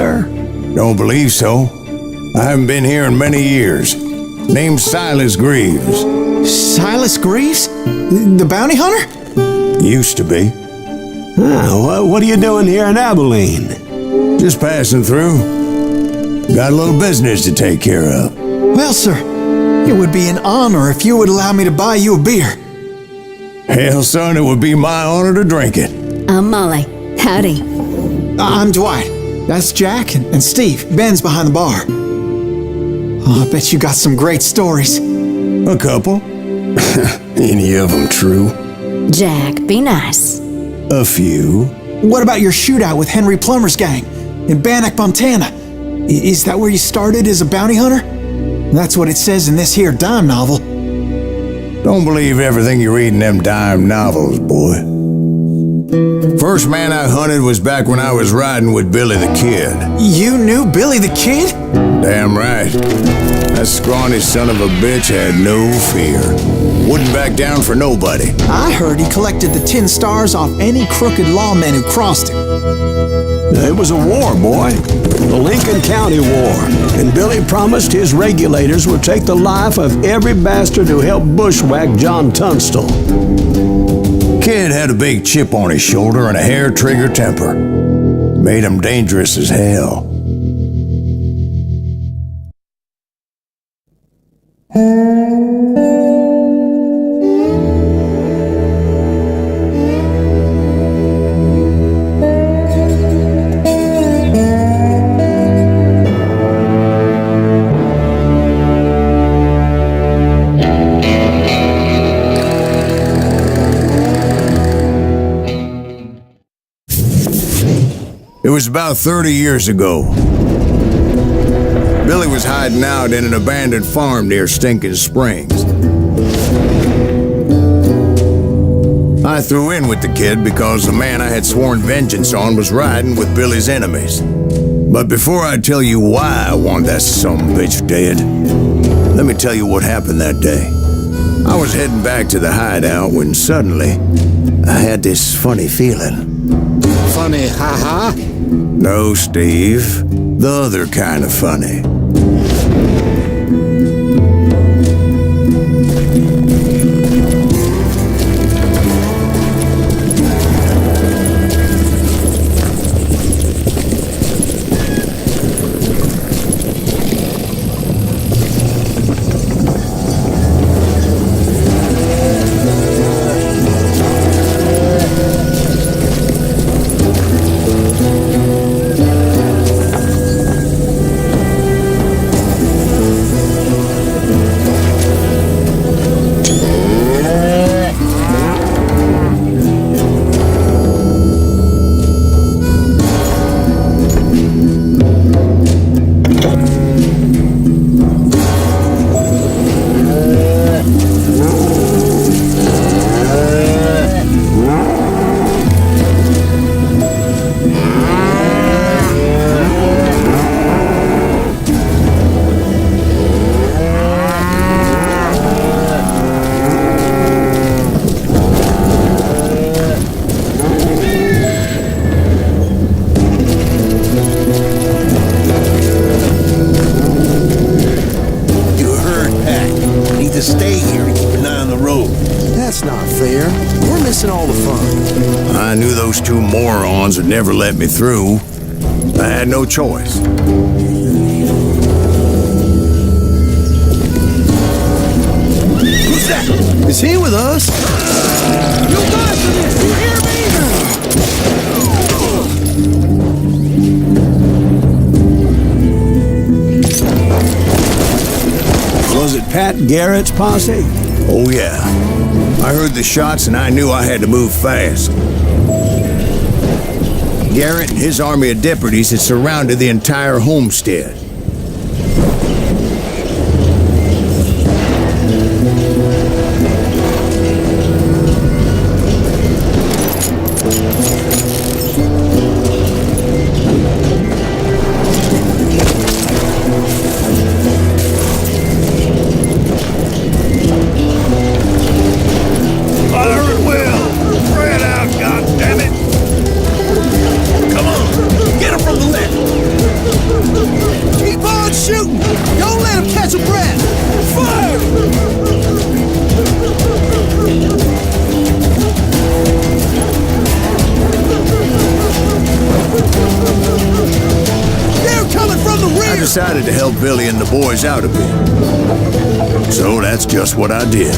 sir? Don't believe so. I haven't been here in many years. Name's Silas Greaves. Silas Greaves? The bounty hunter? Used to be. What are you doing here in Abilene? Just passing through. Got a little business to take care of. Well, sir, it would be an honor if you would allow me to buy you a beer. Hell, son, it would be my honor to drink it. I'm Molly. Howdy. I'm Dwight. That's Jack and Steve. Ben's behind the bar. Oh, I bet you got some great stories. A couple. Any of them true? Jack, be nice. A few. What about your shootout with Henry Plummer's gang in Bannock, Montana? Is that where you started as a bounty hunter? That's what it says in this here dime novel. Don't believe everything you read in them dime novels, boy. First man I hunted was back when I was riding with Billy the Kid. You knew Billy the Kid? Damn right. That scrawny son of a bitch had no fear. Wouldn't back down for nobody. I heard he collected the 10 stars off any crooked lawmen who crossed him. It was a war, boy. The Lincoln County War. And Billy promised his regulators would take the life of every bastard who helped bushwhack John Tunstall. Kid had a big chip on his shoulder and a hair-trigger temper. Made him dangerous as hell. It was about 30 years ago. Billy was hiding out in an abandoned farm near Stinking Springs. I threw in with the kid because the man I had sworn vengeance on was riding with Billy's enemies. But before I tell you why I want that sumbitch dead, let me tell you what happened that day. I was heading back to the hideout when suddenly I had this funny feeling. Funny, ha-ha? No, Steve. The other kind of funny. Stay here and keep an eye on the road. That's not fair. We're missing all the fun. I knew those two morons would never let me through. I had no choice. Who's that? Is he with us? You guys, you hear me? Was it Pat Garrett's posse? Oh yeah. I heard the shots and I knew I had to move fast. Garrett and his army of deputies had surrounded the entire homestead. decided to help Billy and the boys out a bit. So that's just what I did.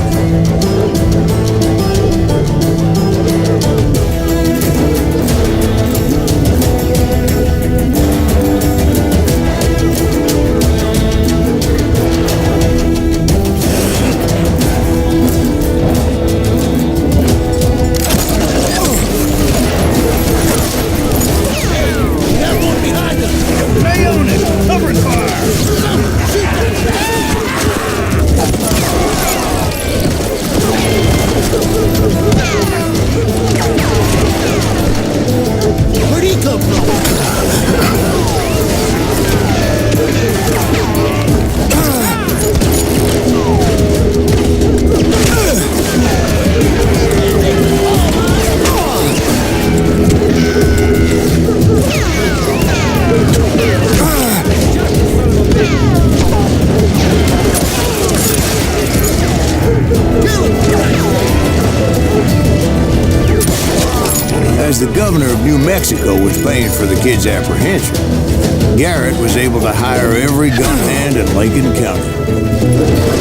As the governor of New Mexico was paying for the kid's apprehension, Garrett was able to hire every gun hand in Lincoln County.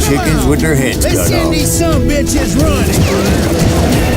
chickens with their heads cut off. Let's send these some bitches running.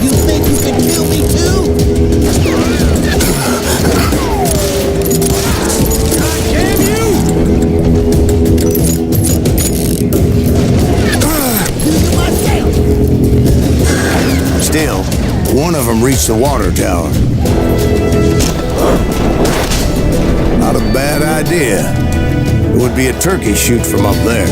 You think you can kill me too? them reach the water tower. Not a bad idea. It would be a turkey shoot from up there.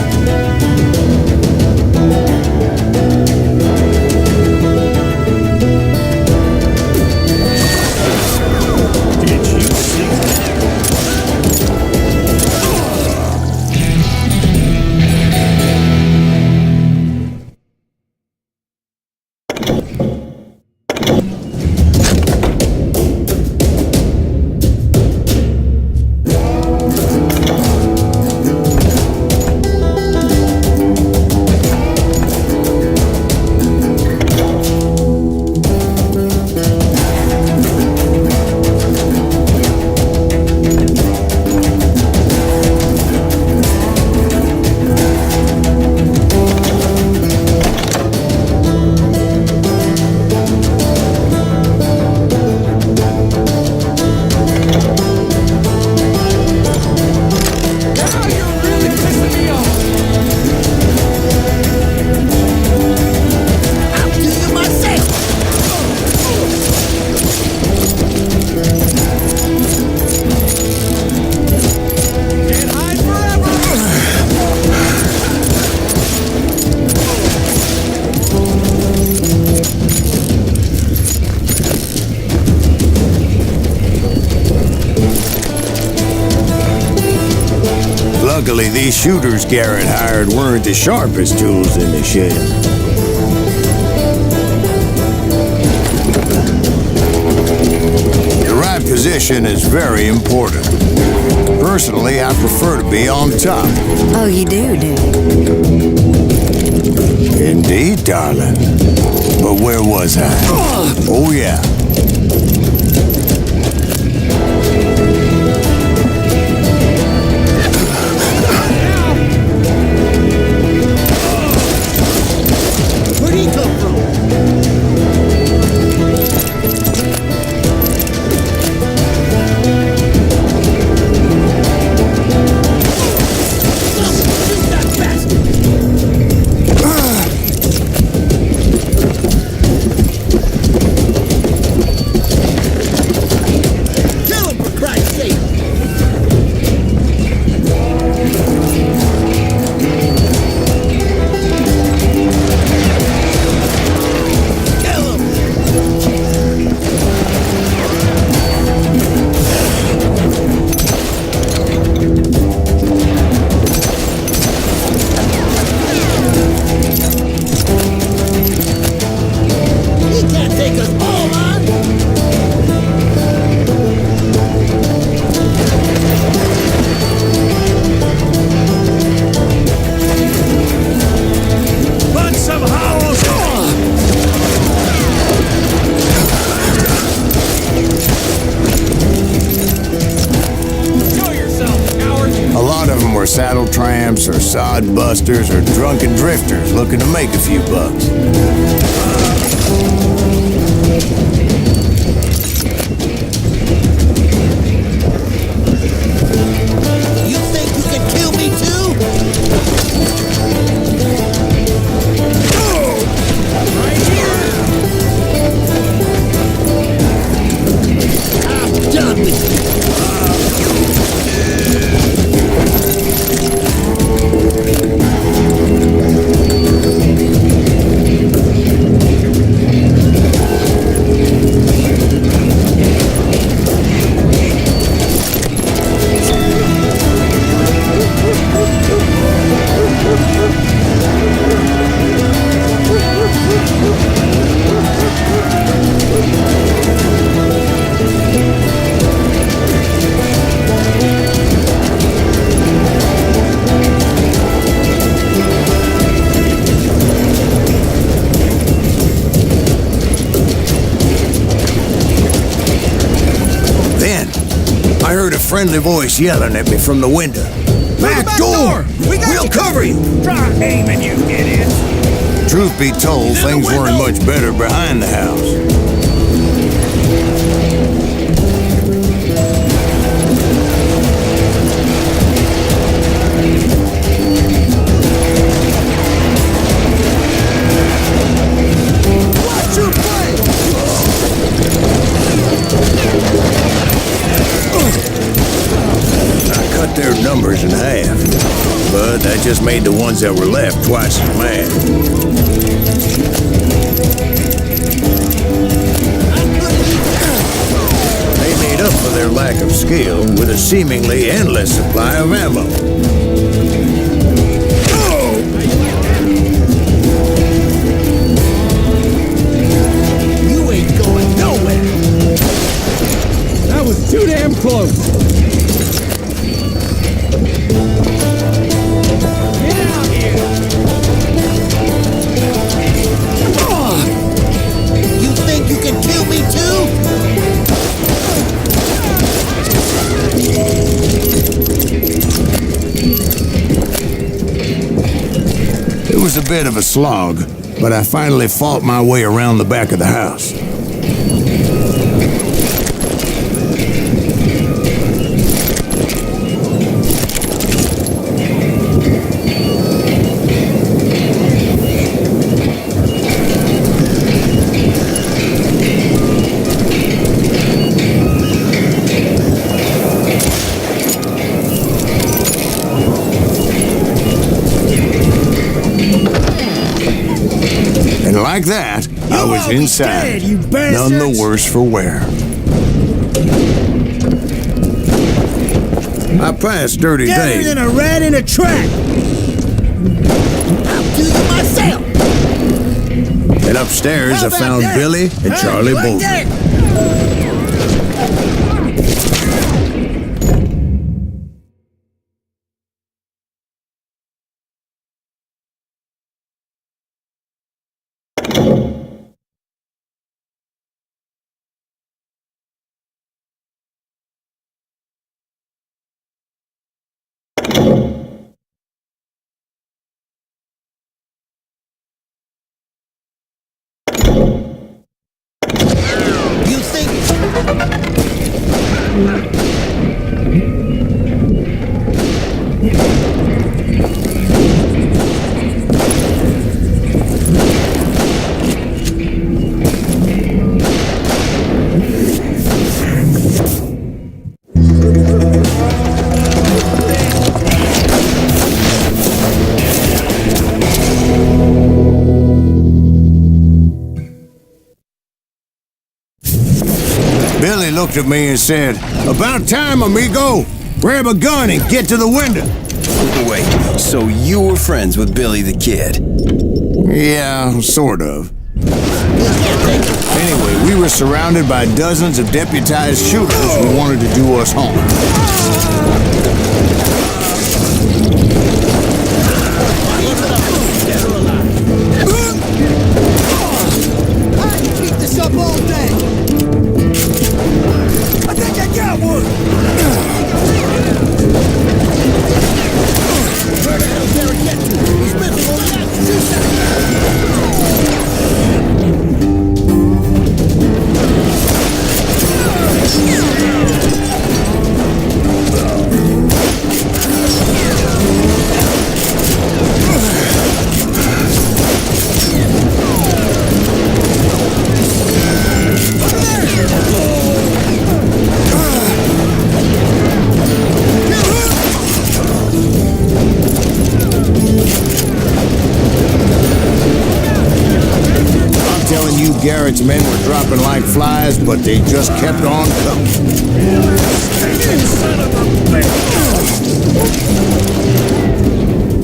Luckily, these shooters Garrett hired weren't the sharpest tools in the shed. The right position is very important. Personally, I prefer to be on top. Oh, you do? Indeed, darling. But where was I? Oh, yeah. Where'd he come from? Shoot that bastard! Kill him, for Christ's sake! Kill him! He can't take us all on! Put some holes! Show yourself, coward! A lot of them were saddle tramps or sod busters or drunken drifters looking to make a few bucks. You think you can kill me too? Right here! I'm done with you! Then, I heard a friendly voice yelling at me from the window. Back door! We'll cover you! Try aiming, you idiot! Truth be told, things weren't much better behind the house. Watch your play! but that just made the ones that were left twice as mad. They made up for their lack of skill with a seemingly endless supply of ammo. You ain't going nowhere. That was too damn close. Get out here. You think you can kill me too? It was a bit of a slog, but I finally fought my way around the back of the house. Like that, I was inside, none the worse for wear. I passed dirty days. Better than a rat in a trap. I'll do you myself. And upstairs, I found that? Billy and Charlie Like both. that? You think? Billy looked at me and said, "About time, amigo. Grab a gun and get to the window." Wait, so you were friends with Billy the Kid? Yeah, sort of. Anyway, we were surrounded by dozens of deputized shooters who wanted to do us harm. I can keep this up all day. I think I got one. Where the hell did Derek get to? He's missing on that. Shoot that. Garrett's men were dropping like flies, but they just kept on coming.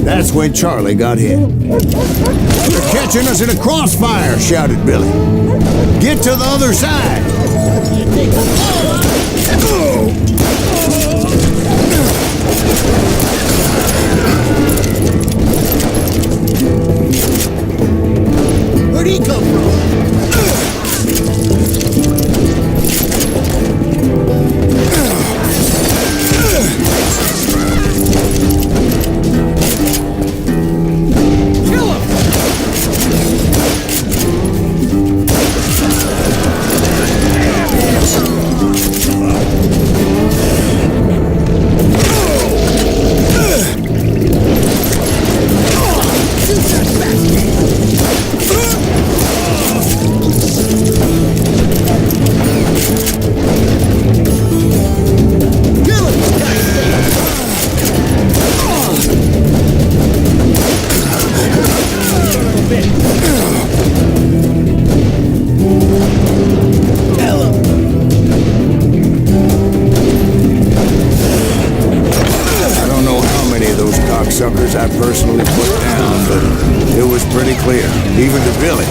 That's when Charlie got hit. "They're catching us in a crossfire," shouted Billy. "Get to the other side!" Where'd he come from? suckers I personally put down, but it was pretty clear, even to Billy,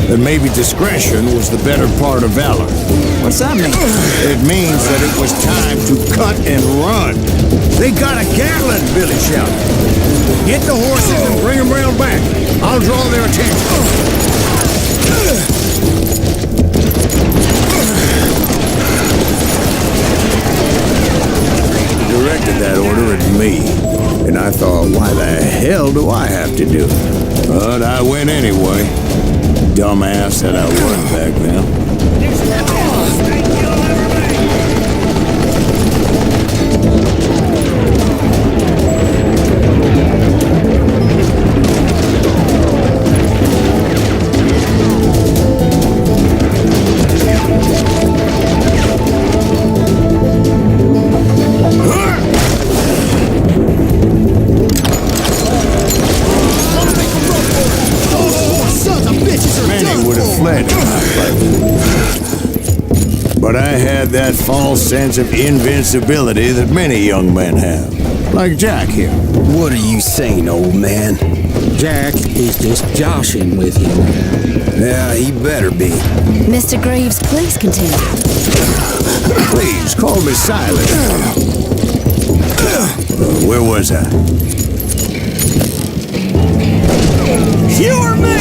that maybe discretion was the better part of valor. What's that mean? It means that it was time to cut and run. They got a Gatlin, Billy shouted. Get the horses and bring them round back. I'll draw their attention. Directed that order at me, and I thought, why the hell do I have to do it? But I went anyway. Dumbass that I was back then. But I had that false sense of invincibility that many young men have. Like Jack here. What are you saying, old man? Jack is just joshing with you. Yeah, he better be. Mr. Greaves, please continue. Please, call me Silas. Where was I? You or me?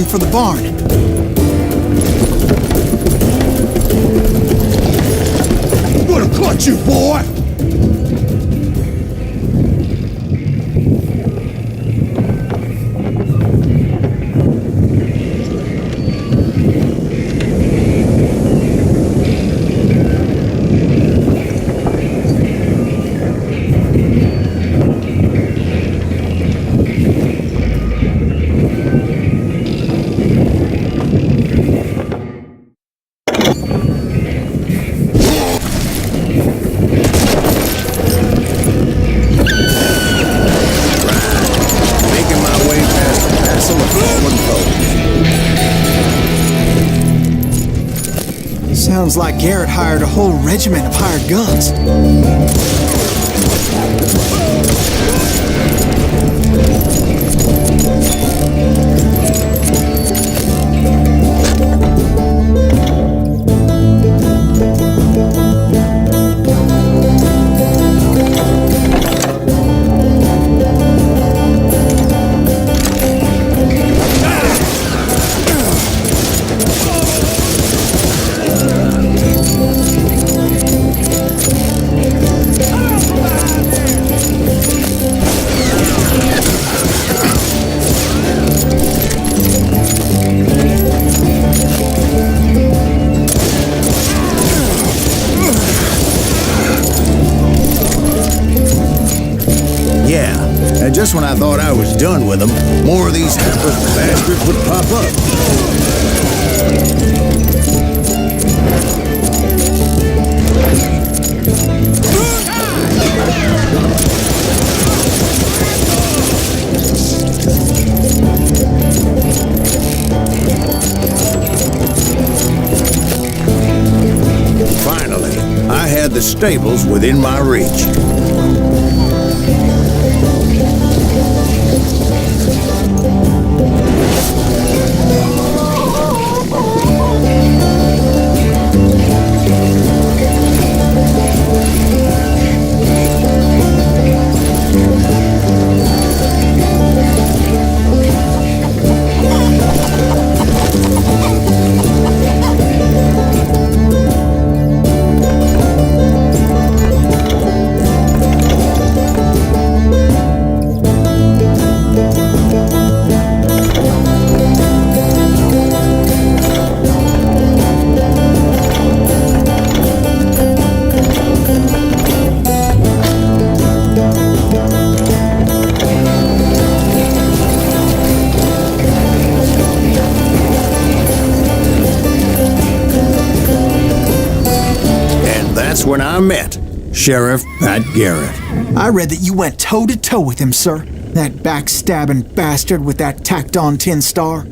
For the barn. I'm gonna clutch you, boy! Sounds like Garrett hired a whole regiment of hired guns. Just when I thought I was done with them, more of these hapless bastards would pop up. Finally, I had the stables within my reach. when I met Sheriff Pat Garrett. I read that you went toe-to-toe with him, sir. That backstabbing bastard with that tacked-on tin star.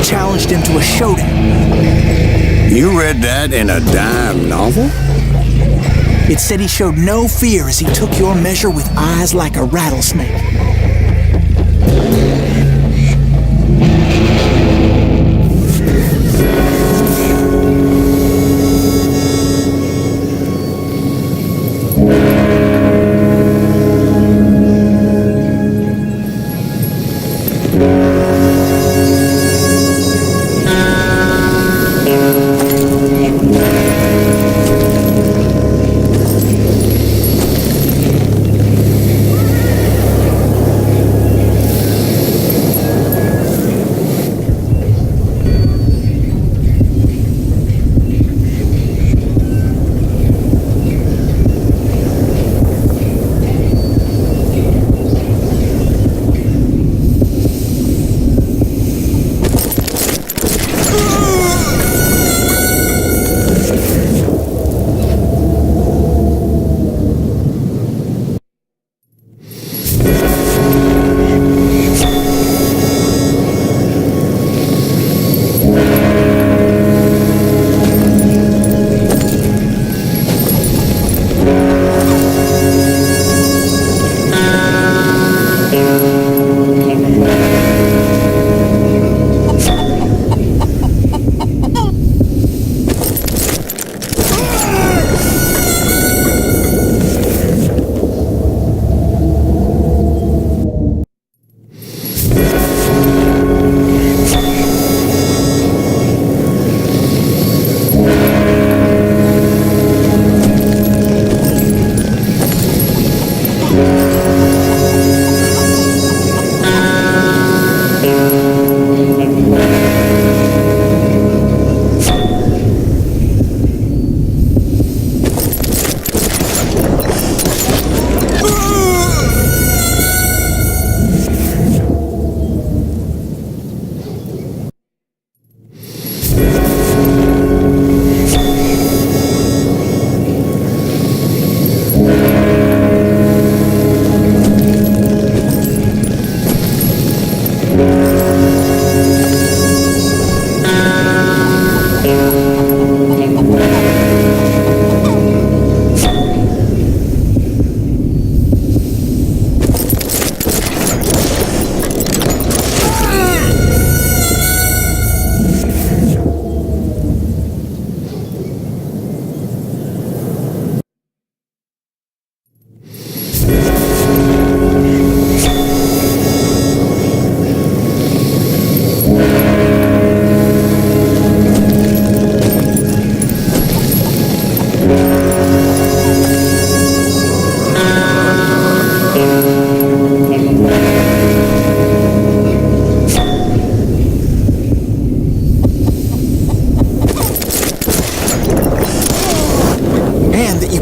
Challenged him to a showdown. You read that in a dime novel? It said he showed no fear as he took your measure with eyes like a rattlesnake.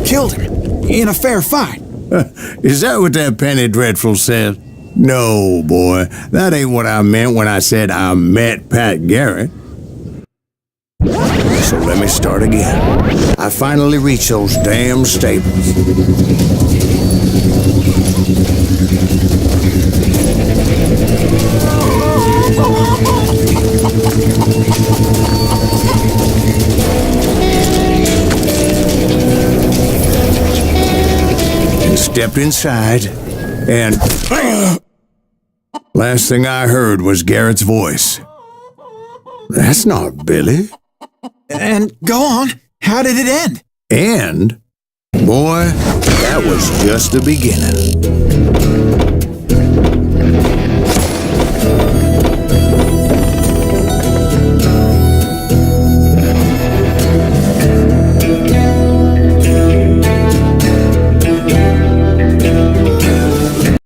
Killed him in a fair fight. Is that what that Penny Dreadful said? No, boy, that ain't what I meant when I said I met Pat Garrett. So let me start again. I finally reached those damn stables. And stepped inside, and last thing I heard was Garrett's voice. That's not Billy. And go on. How did it end? And, boy, that was just the beginning.